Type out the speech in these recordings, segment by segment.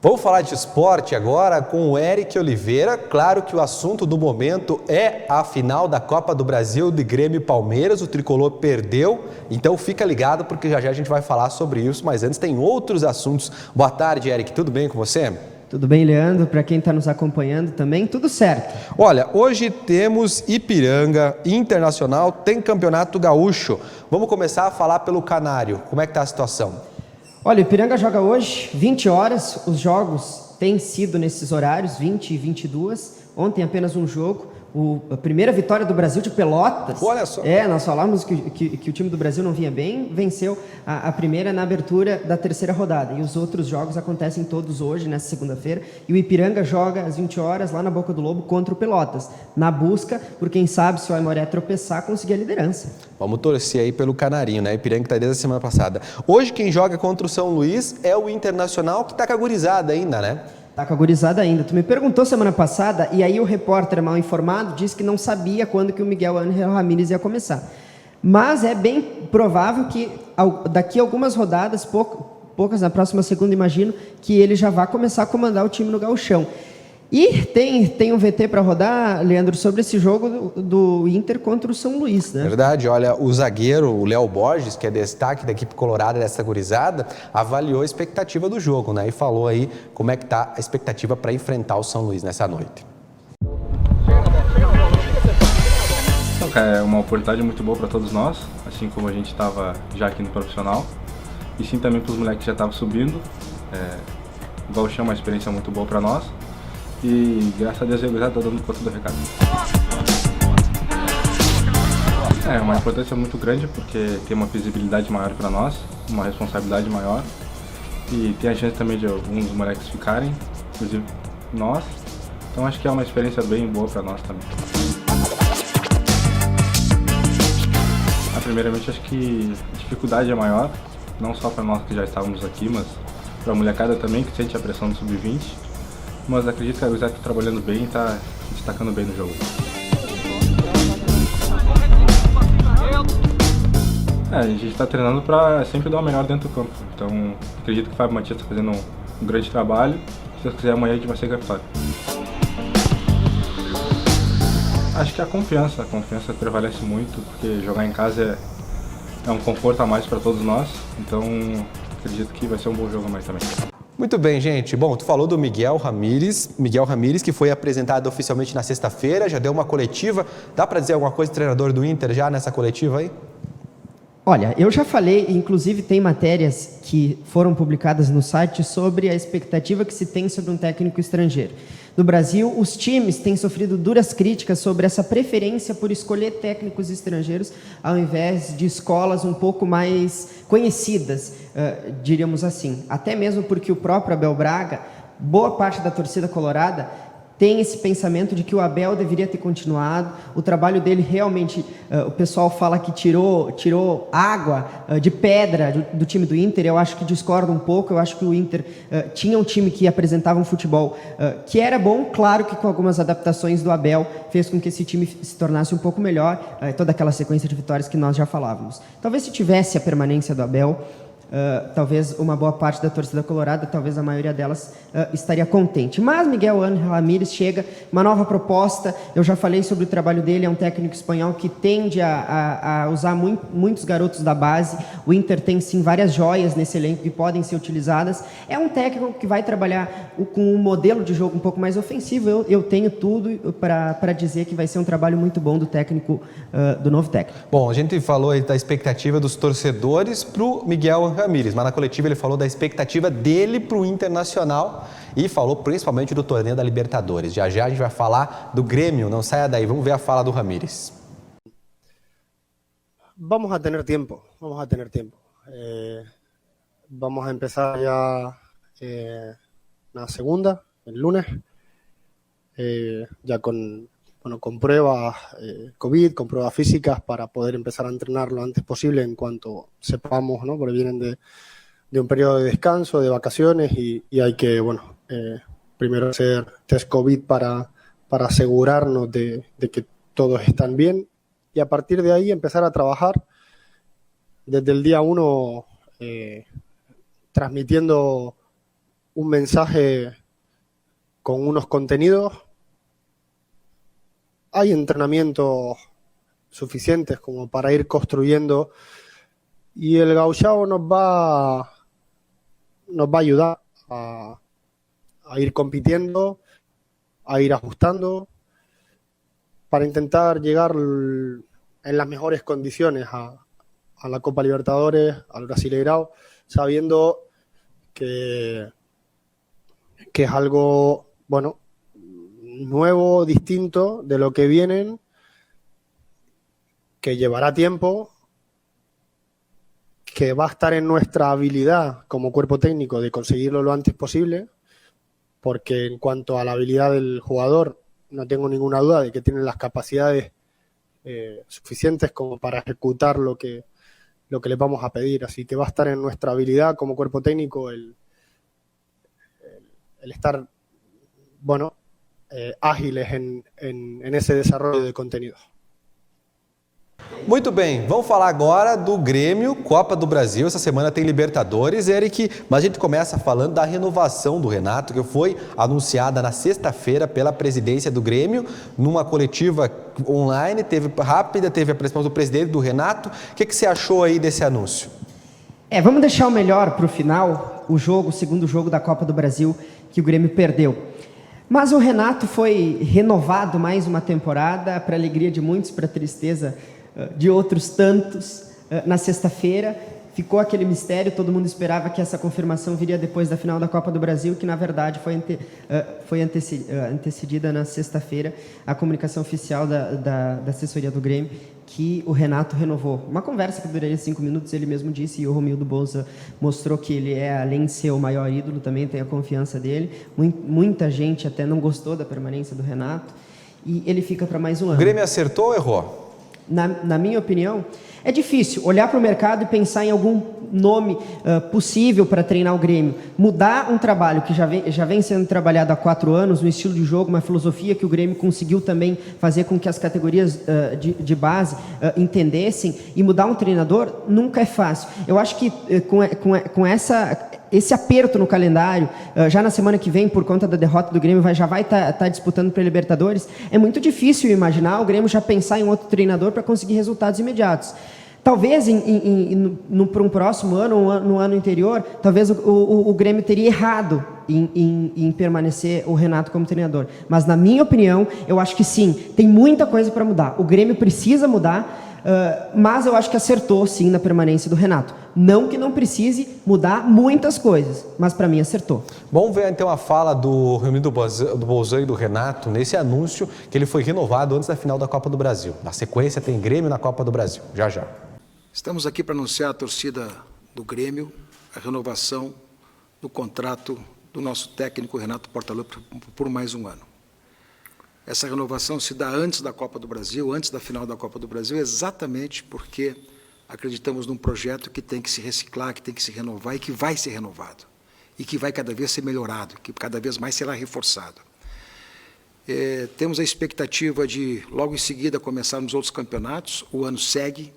Vamos falar de esporte agora com o Eric Oliveira. Claro que o assunto do momento é a final da Copa do Brasil de Grêmio e Palmeiras. O Tricolor perdeu, então fica ligado porque já a gente vai falar sobre isso. Mas antes tem outros assuntos. Boa tarde, Eric. Tudo bem com você? Tudo bem, Leandro? Para quem está nos acompanhando também, tudo certo. Olha, hoje temos Ipiranga, Internacional, tem Campeonato Gaúcho. Vamos começar a falar pelo Canário. Como é que está a situação? Olha, o Ipiranga joga hoje, 20 horas. Os jogos têm sido nesses horários, 20 e 22. Ontem apenas um jogo. A primeira vitória do Brasil de Pelotas. Olha só. Nós falávamos que o time do Brasil não vinha bem, venceu a primeira na abertura da terceira rodada. E os outros jogos acontecem todos hoje, nessa segunda-feira. E o Ipiranga joga às 20 horas lá na Boca do Lobo contra o Pelotas, na busca, por quem sabe, se o Aimoré tropeçar, conseguir a liderança. Vamos torcer aí pelo Canarinho, né? Ipiranga que está desde a semana passada. Hoje quem joga contra o São Luís é o Internacional, que está com a gurizada ainda, né? Tá com a gurizada ainda. Tu me perguntou semana passada, e aí o repórter mal informado disse que não sabia quando que o Miguel Ángel Ramírez ia começar. Mas é bem provável que daqui a algumas rodadas, poucas na próxima segunda, imagino, que ele já vá começar a comandar o time no gauchão. E tem um VT para rodar, Leandro, sobre esse jogo do Inter contra o São Luís, né? Verdade, olha, o zagueiro, o Léo Borges, que é destaque da equipe colorada dessa gurizada, avaliou a expectativa do jogo, né? E falou aí como é que tá a expectativa para enfrentar o São Luís nessa noite. É uma oportunidade muito boa para todos nós, assim como a gente estava já aqui no profissional, e sim também para os moleques que já estavam subindo. O gauchão é uma experiência muito boa para nós. E graças a Deus eu já estou dando conta do recado. É uma importância muito grande porque tem uma visibilidade maior para nós, uma responsabilidade maior e tem a chance também de alguns moleques ficarem, inclusive nós. Então acho que é uma experiência bem boa para nós também. Primeiramente acho que a dificuldade é maior, não só para nós que já estávamos aqui, mas para a molecada também que sente a pressão do sub-20. Mas acredito que a gurizada está trabalhando bem e está se destacando bem no jogo. A gente está treinando para sempre dar o melhor dentro do campo. Então acredito que o Fábio Matias está fazendo um grande trabalho. Se Deus quiser, amanhã a gente vai ser campeão. Acho que a confiança prevalece muito, porque jogar em casa é um conforto a mais para todos nós. Então acredito que vai ser um bom jogo a mais também. Muito bem, gente. Bom, tu falou do Miguel Ramírez, que foi apresentado oficialmente na sexta-feira, já deu uma coletiva. Dá para dizer alguma coisa do treinador do Inter já nessa coletiva aí? Olha, eu já falei, inclusive tem matérias que foram publicadas no site sobre a expectativa que se tem sobre um técnico estrangeiro. No Brasil, os times têm sofrido duras críticas sobre essa preferência por escolher técnicos estrangeiros ao invés de escolas um pouco mais conhecidas, diríamos assim. Até mesmo porque o próprio Abel Braga, boa parte da torcida colorada, tem esse pensamento de que o Abel deveria ter continuado. O trabalho dele realmente, o pessoal fala que tirou água de pedra do time do Inter. Eu acho que discordo um pouco. Eu acho que o Inter tinha um time que apresentava um futebol que era bom, claro que com algumas adaptações do Abel fez com que esse time se tornasse um pouco melhor, toda aquela sequência de vitórias que nós já falávamos. Talvez se tivesse a permanência do Abel, talvez uma boa parte da torcida colorada, talvez a maioria delas estaria contente. Mas Miguel Ángel Ramírez chega, uma nova proposta. Eu já falei sobre o trabalho dele, é um técnico espanhol que tende a usar muitos garotos da base. O Inter tem sim várias joias nesse elenco que podem ser utilizadas. É um técnico que vai trabalhar com um modelo de jogo um pouco mais ofensivo. Eu tenho tudo para dizer que vai ser um trabalho muito bom do técnico, do novo técnico. Bom, a gente falou aí da expectativa dos torcedores para o Miguel Ramírez, mas na coletiva ele falou da expectativa dele para o Internacional e falou principalmente do torneio da Libertadores. Já a gente vai falar do Grêmio, não saia daí, vamos ver a fala do Ramírez. Vamos a tener tiempo. Vamos a empezar ya la segunda, el lunes, ya con pruebas COVID, con pruebas físicas para poder empezar a entrenar lo antes posible en cuanto sepamos, ¿no? Porque vienen de un periodo de descanso, de vacaciones y hay que, primero hacer test COVID para asegurarnos de que todos están bien y a partir de ahí empezar a trabajar desde el día 1 transmitiendo un mensaje con unos contenidos. Hay entrenamientos suficientes como para ir construyendo y el gauchao nos va a ayudar a ir compitiendo, a ir ajustando para intentar llegar en las mejores condiciones a la Copa Libertadores, al Brasileirao, sabiendo que es algo, bueno, nuevo, distinto de lo que vienen, que llevará tiempo, que va a estar en nuestra habilidad como cuerpo técnico de conseguirlo lo antes posible, porque en cuanto a la habilidad del jugador, no tengo ninguna duda de que tienen las capacidades suficientes como para ejecutar lo que les vamos a pedir. Así que va a estar en nuestra habilidad como cuerpo técnico el estar, bueno, ágiles en esse desarrollo de contenido. Muito bem, vamos falar agora do Grêmio, Copa do Brasil. Essa semana tem Libertadores, Eric, mas a gente começa falando da renovação do Renato, que foi anunciada na sexta-feira pela presidência do Grêmio, numa coletiva online, teve a apresentação do presidente do Renato. O que você achou aí desse anúncio? Vamos deixar o melhor para o final, o segundo jogo da Copa do Brasil, que o Grêmio perdeu. Mas o Renato foi renovado mais uma temporada, para alegria de muitos, para tristeza de outros tantos, na sexta-feira. Ficou aquele mistério, todo mundo esperava que essa confirmação viria depois da final da Copa do Brasil, que na verdade foi antecedida na sexta-feira, a comunicação oficial da assessoria do Grêmio, que o Renato renovou. Uma conversa que duraria 5 minutos, ele mesmo disse, e o Romildo Bolzan mostrou que ele além de ser o maior ídolo, também tem a confiança dele. Muita gente até não gostou da permanência do Renato, e ele fica para mais um ano. O Grêmio acertou ou errou? Na minha opinião, é difícil olhar para o mercado e pensar em algum nome possível para treinar o Grêmio. Mudar um trabalho que já vem sendo trabalhado há 4 anos, um estilo de jogo, uma filosofia que o Grêmio conseguiu também fazer com que as categorias de base entendessem, e mudar um treinador nunca é fácil. Eu acho que com esse aperto no calendário, já na semana que vem, por conta da derrota do Grêmio, já vai estar disputando para a Libertadores, é muito difícil imaginar o Grêmio já pensar em outro treinador para conseguir resultados imediatos. Talvez para um próximo ano, no ano anterior, talvez o Grêmio teria errado em permanecer o Renato como treinador. Mas, na minha opinião, eu acho que sim, tem muita coisa para mudar. O Grêmio precisa mudar, mas eu acho que acertou sim na permanência do Renato. Não que não precise mudar muitas coisas, mas para mim acertou. Vamos ver então a fala do Romildo Bolzan e do Renato nesse anúncio que ele foi renovado antes da final da Copa do Brasil. Na sequência tem Grêmio na Copa do Brasil. Já. Estamos aqui para anunciar à torcida do Grêmio a renovação do contrato do nosso técnico Renato Portaluppi por mais um ano. Essa renovação se dá antes da Copa do Brasil, antes da final da Copa do Brasil, exatamente porque acreditamos num projeto que tem que se reciclar, que tem que se renovar e que vai ser renovado. E que vai cada vez ser melhorado, que cada vez mais será reforçado. Temos a expectativa de, logo em seguida, começarmos outros campeonatos, o ano segue,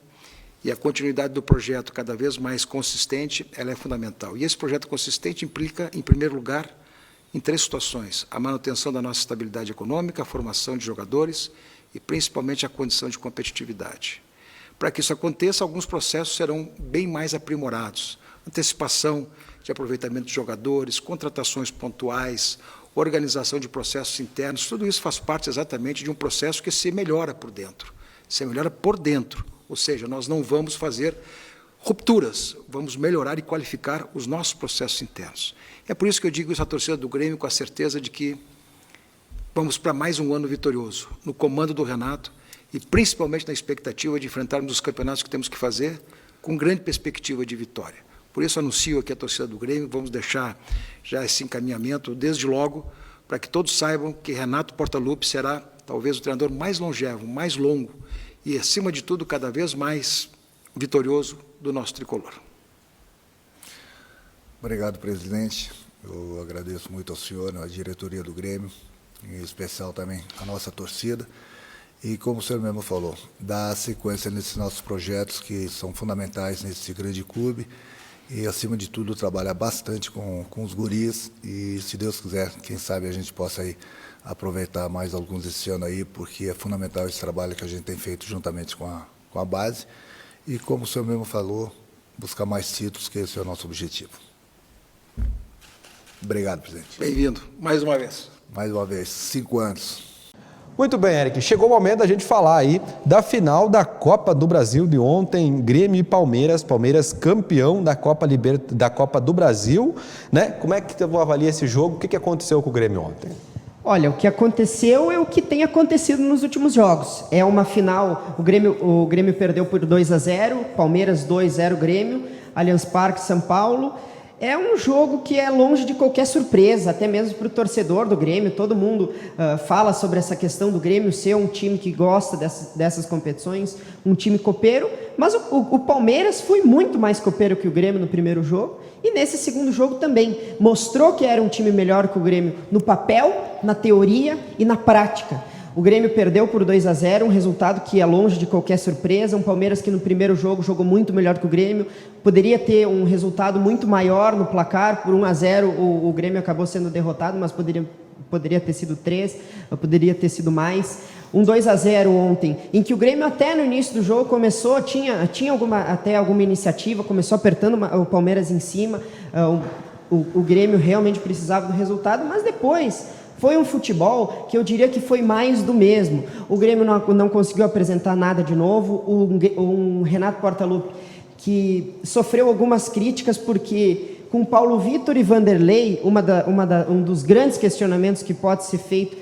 e a continuidade do projeto cada vez mais consistente, ela é fundamental. E esse projeto consistente implica, em primeiro lugar, em 3 situações: a manutenção da nossa estabilidade econômica, a formação de jogadores e, principalmente, a condição de competitividade. Para que isso aconteça, alguns processos serão bem mais aprimorados. Antecipação de aproveitamento de jogadores, contratações pontuais, organização de processos internos, tudo isso faz parte exatamente de um processo que se melhora por dentro. Se melhora por dentro. Ou seja, nós não vamos fazer rupturas, vamos melhorar e qualificar os nossos processos internos. É por isso que eu digo isso à torcida do Grêmio com a certeza de que vamos para mais um ano vitorioso, no comando do Renato e principalmente na expectativa de enfrentarmos os campeonatos que temos que fazer com grande perspectiva de vitória. Por isso anuncio aqui a torcida do Grêmio, vamos deixar já esse encaminhamento desde logo, para que todos saibam que Renato Portaluppi será talvez o treinador mais longevo, mais longo, e, acima de tudo, cada vez mais vitorioso do nosso tricolor. Obrigado, presidente. Eu agradeço muito ao senhor, à diretoria do Grêmio, em especial também a nossa torcida. E, como o senhor mesmo falou, dar sequência nesses nossos projetos que são fundamentais nesse grande clube e, acima de tudo, trabalhar bastante com os guris e, se Deus quiser, quem sabe a gente possa aí aproveitar mais alguns esse ano aí, porque é fundamental esse trabalho que a gente tem feito juntamente com a base e, como o senhor mesmo falou, buscar mais títulos, que esse é o nosso objetivo. Obrigado, presidente. Bem-vindo, mais uma vez. Mais uma vez, 5 anos. Muito bem, Eric. Chegou o momento da gente falar aí da final da Copa do Brasil de ontem, Grêmio e Palmeiras. Palmeiras campeão da Copa do Brasil, né? Como é que você avalia esse jogo? O que aconteceu com o Grêmio ontem? Olha, o que aconteceu é o que tem acontecido nos últimos jogos. É uma final, o Grêmio perdeu por 2-0, Palmeiras 2-0 Grêmio, Allianz Parque, São Paulo. É um jogo que é longe de qualquer surpresa, até mesmo para o torcedor do Grêmio. Todo mundo fala sobre essa questão do Grêmio ser um time que gosta dessas competições, um time copeiro, mas o Palmeiras foi muito mais copeiro que o Grêmio no primeiro jogo, e nesse segundo jogo também mostrou que era um time melhor que o Grêmio no papel, na teoria e na prática. O Grêmio perdeu por 2-0, um resultado que é longe de qualquer surpresa. Um Palmeiras que no primeiro jogo jogou muito melhor que o Grêmio. Poderia ter um resultado muito maior no placar. Por 1-0 o Grêmio acabou sendo derrotado, mas poderia ter sido 3, poderia ter sido mais. Um 2-0 ontem, em que o Grêmio até no início do jogo começou, tinha alguma iniciativa, começou apertando o Palmeiras em cima. O Grêmio realmente precisava do resultado, mas depois foi um futebol que eu diria que foi mais do mesmo. O Grêmio não conseguiu apresentar nada de novo. Um Renato Portaluppi que sofreu algumas críticas porque com Paulo Vitor e Vanderlei, um dos grandes questionamentos que pode ser feito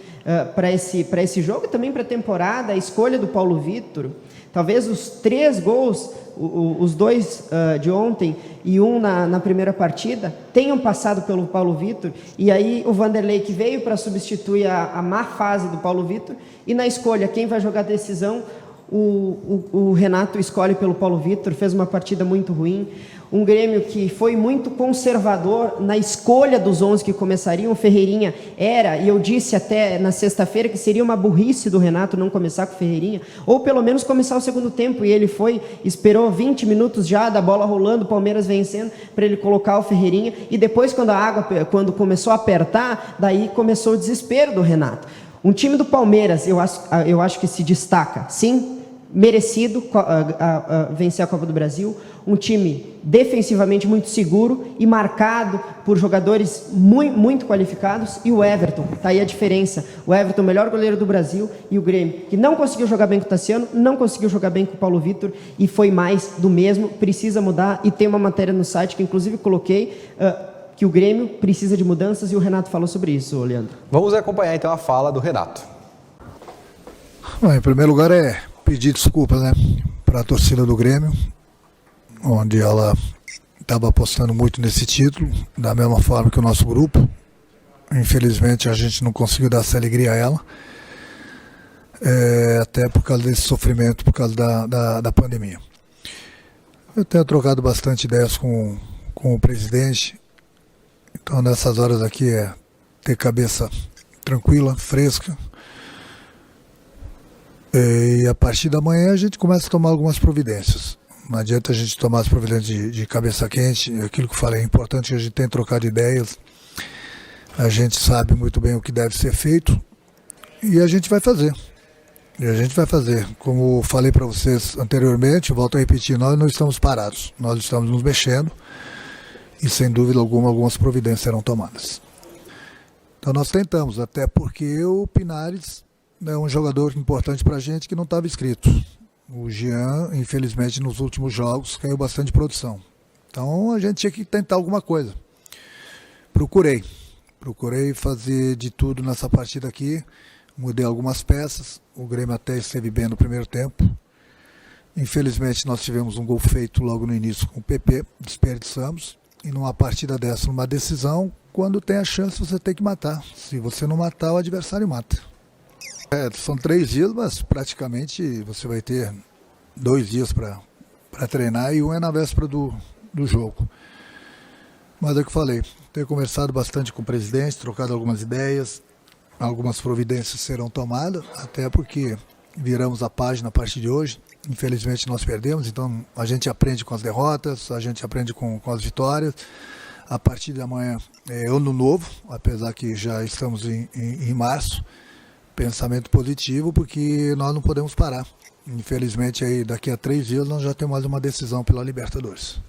para esse jogo e também para a temporada, a escolha do Paulo Vitor. Talvez os 3 gols, os 2 de ontem e um na primeira partida, tenham passado pelo Paulo Vitor, e aí o Vanderlei que veio para substituir a má fase do Paulo Vitor, e na escolha, quem vai jogar a decisão, o Renato escolhe pelo Paulo Vitor, fez uma partida muito ruim. Um Grêmio que foi muito conservador na escolha dos 11 que começariam. O Ferreirinha e eu disse até na sexta-feira que seria uma burrice do Renato não começar com o Ferreirinha, ou pelo menos começar o segundo tempo, e ele esperou 20 minutos já da bola rolando, o Palmeiras vencendo, para ele colocar o Ferreirinha, e depois quando começou a apertar, daí começou o desespero do Renato. Um time do Palmeiras, eu acho que se destaca, sim, merecido vencer a Copa do Brasil, um time defensivamente muito seguro e marcado por jogadores muito, muito qualificados, e o Everton, está aí a diferença, o Everton, o melhor goleiro do Brasil, e o Grêmio, que não conseguiu jogar bem com o Tassiano, não conseguiu jogar bem com o Paulo Vitor, e foi mais do mesmo, precisa mudar, e tem uma matéria no site que inclusive coloquei, que o Grêmio precisa de mudanças, e o Renato falou sobre isso, Leandro. Vamos acompanhar então a fala do Renato. Bom, em primeiro lugar pedir desculpas, né, para a torcida do Grêmio, onde ela estava apostando muito nesse título, da mesma forma que o nosso grupo. Infelizmente a gente não conseguiu dar essa alegria a ela, até por causa desse sofrimento, por causa da pandemia. Eu tenho trocado bastante ideias com o presidente, então nessas horas aqui ter cabeça tranquila, fresca. E a partir da manhã a gente começa a tomar algumas providências. Não adianta a gente tomar as providências de cabeça quente. Aquilo que eu falei, é importante que a gente tenha trocado ideias. A gente sabe muito bem o que deve ser feito e a gente vai fazer. Como falei para vocês anteriormente, volto a repetir, nós não estamos parados. Nós estamos nos mexendo e, sem dúvida alguma, algumas providências serão tomadas. Então nós tentamos, até porque o Pinares é um jogador importante para a gente que não estava inscrito. O Jean, infelizmente, nos últimos jogos caiu bastante produção. Então a gente tinha que tentar alguma coisa. Procurei fazer de tudo nessa partida aqui. Mudei algumas peças. O Grêmio até esteve bem no primeiro tempo. Infelizmente nós tivemos um gol feito logo no início com o PP, desperdiçamos. E numa partida dessa, numa decisão, quando tem a chance você tem que matar. Se você não matar, o adversário mata. São 3 dias, mas praticamente você vai ter 2 dias para treinar e um é na véspera do jogo. Mas é o que eu falei, tenho conversado bastante com o presidente, trocado algumas ideias, algumas providências serão tomadas, até porque viramos a página a partir de hoje. Infelizmente nós perdemos, então a gente aprende com as derrotas, a gente aprende com as vitórias. A partir de amanhã é ano novo, apesar que já estamos em março. Pensamento positivo, porque nós não podemos parar. Infelizmente, aí, daqui a 3 dias nós já temos mais uma decisão pela Libertadores.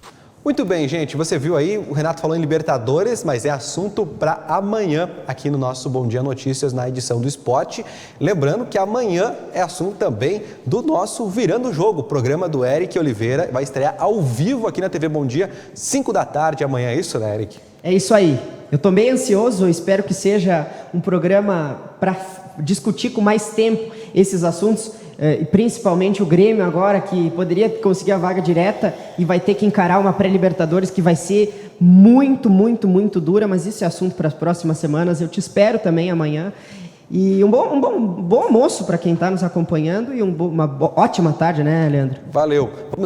Muito bem, gente. Você viu aí, o Renato falou em Libertadores, mas é assunto para amanhã aqui no nosso Bom Dia Notícias na edição do Esporte. Lembrando que amanhã é assunto também do nosso Virando o Jogo, o programa do Eric Oliveira. Vai estrear ao vivo aqui na TV Bom Dia, 5 da tarde amanhã. É isso, né, Eric? É isso aí. Eu estou bem ansioso, eu espero que seja um programa para discutir com mais tempo esses assuntos, principalmente o Grêmio agora, que poderia conseguir a vaga direta e vai ter que encarar uma pré-Libertadores que vai ser muito, muito, muito dura, mas isso é assunto para as próximas semanas. Eu te espero também amanhã. E um bom almoço para quem está nos acompanhando e uma ótima tarde, né, Leandro? Valeu. Vamos